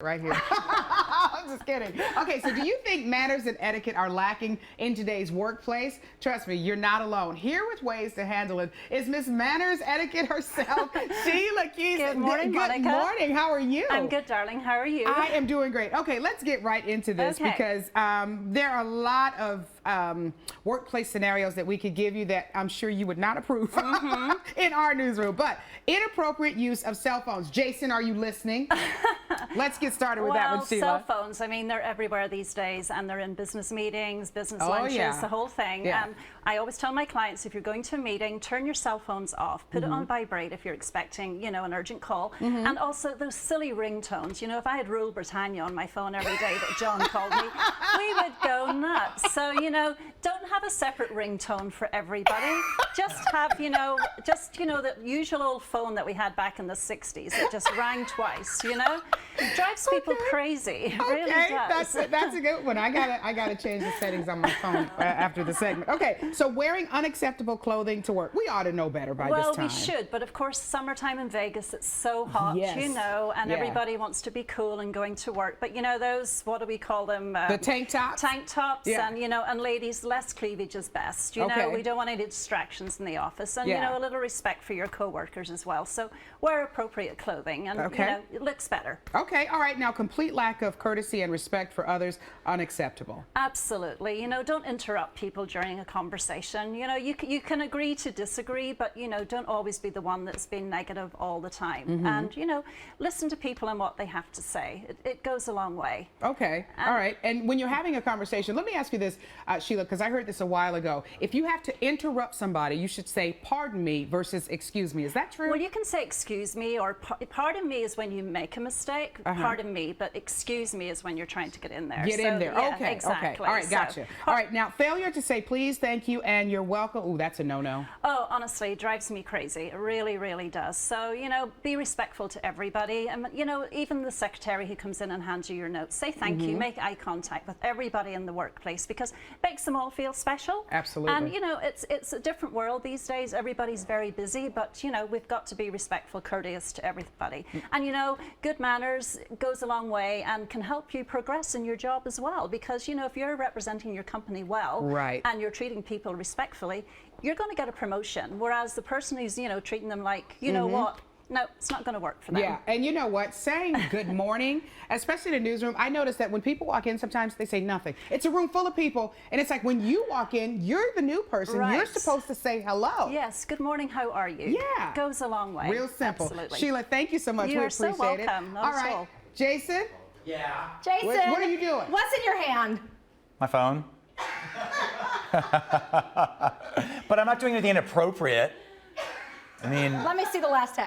right here. I'm just kidding. Okay, so do you think manners and etiquette are lacking in today's workplace? Trust me, you're not alone. Here with ways to handle it is Miss Manners Etiquette herself, Sheila Keys. Good morning, Monica. Good morning. How are you? I'm good, darling. How are you? I am doing great. Okay, let's get right into this because there are a lot of workplace scenarios that we could give you that I'm sure you would not approve in our newsroom. But inappropriate use of cell phones. Jason, are you listening? Let's get started with that one, Sheila. Cell phones, I mean, they're everywhere these days, and they're in business meetings, business lunches, the whole thing. Yeah. I always tell my clients, if you're going to a meeting, turn your cell phones off. Put it on vibrate if you're expecting, you know, an urgent call. And also those silly ringtones. You know, if I had Rule Britannia on my phone every day that John called me, we would go nuts. So, you know, don't have a separate ringtone for everybody. Just have, the usual old phone that we had back in the 60s that just rang twice, you know? It drives people crazy. It really does. That's a good one. I gotta change the settings on my phone after the segment. Okay, so wearing unacceptable clothing to work. We ought to know better by this time. Well, we should, but of course, summertime in Vegas, it's so hot, you know, and everybody wants to be cool and going to work. But you know, those, what do we call them? The tank tops? Tank tops, and you know, and ladies, less cleavage is best. You know, we don't want any distractions in the office, and you know, a little respect for your co-workers as well. So wear appropriate clothing, and you know, it looks better. Okay, all right. Now, complete lack of courtesy and respect for others, unacceptable. Absolutely. You know, don't interrupt people during a conversation. You know, you can agree to disagree, but you know, don't always be the one that's been negative all the time. And you know, listen to people and what they have to say. It goes a long way. Okay, all right. And when you're having a conversation, let me ask you this, Sheila, because I heard this a while ago. If you have to interrupt somebody, you should say "pardon me" versus "excuse me." Is that true? Well, you can say "excuse me" or "pardon me" is when you make a mistake. Pardon me, but "excuse me" is when you're trying to get in there. Get in there. Yeah, okay. Exactly. Okay. All right. Gotcha. All right. Now, failure to say please, thank you, and you're welcome. Ooh, that's a no-no. Oh, honestly, it drives me crazy. It really, really does. So, you know, be respectful to everybody. And, you know, even the secretary who comes in and hands you your notes, say thank you, make eye contact with everybody in the workplace because it makes them all feel special. Absolutely. And, you know, it's a different world these days. Everybody's very busy, but, you know, we've got to be respectful, courteous to everybody. And, you know, good manners goes a long way and can help you progress in your job as well because, you know, if you're representing your company well and you're treating people respectfully, you're going to get a promotion. Whereas the person who's, you know, treating them like, you know what, no, it's not going to work for them. Yeah, and you know what? Saying good morning, especially in the newsroom, I notice that when people walk in, sometimes they say nothing. It's a room full of people, and it's like when you walk in, you're the new person. You're supposed to say hello. Yes, good morning, how are you? Yeah. It goes a long way. Real simple. Absolutely. Sheila, thank you so much. You we are so appreciate it. welcome. All right, Jason? Yeah. Jason, what are you doing? What's in your hand? My phone. But I'm not doing anything inappropriate. I mean... Let me see the last text.